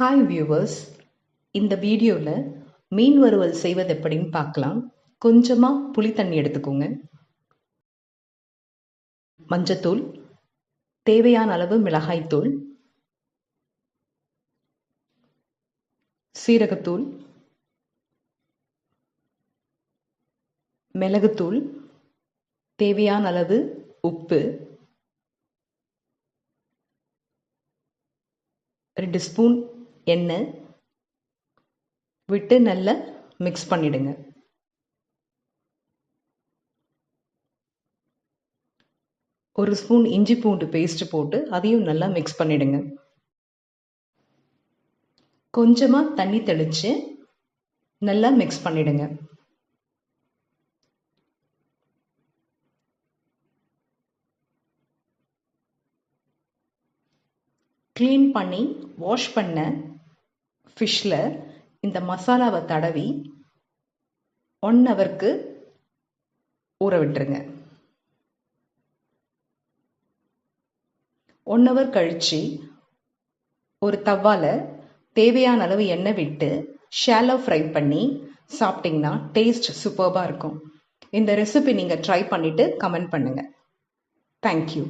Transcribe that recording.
Hi viewers, இந்த வீடியோவில் மீன் வறுவல் செய்வது எப்படின்னு பார்க்கலாம். கொஞ்சமாக புளி தண்ணி எடுத்துக்கோங்க, மஞ்சத்தூள், தேவையான அளவு மிளகாய்த்தூள், சீரகத்தூள், மிளகுத்தூள், தேவையான அளவு உப்பு, 2 ஸ்பூன் எண்ணெய் விட்டு நல்லா மிக்ஸ் பண்ணிடுங்க. ஒரு ஸ்பூன் இஞ்சி பூண்டு பேஸ்ட் போட்டு அதையும் நல்லா மிக்ஸ் பண்ணிடுங்க. கொஞ்சமாக தண்ணி தெளித்து நல்லா மிக்ஸ் பண்ணிடுங்க. க்ளீன் பண்ணி வாஷ் பண்ண ஃபிஷ்ஷில் இந்த மசாலாவை தடவி 1 ஹவருக்கு ஊற விட்டுருங்க. 1 ஹவர் கழித்து ஒரு தவாவில் தேவையான அளவு எண்ணெய் விட்டு ஷாலோ ஃப்ரை பண்ணி சாப்பிட்டிங்கன்னா டேஸ்ட் சூப்பர்பாக இருக்கும். இந்த ரெசிபி நீங்கள் ட்ரை பண்ணிவிட்டு கமெண்ட் பண்ணுங்கள். தேங்க்யூ.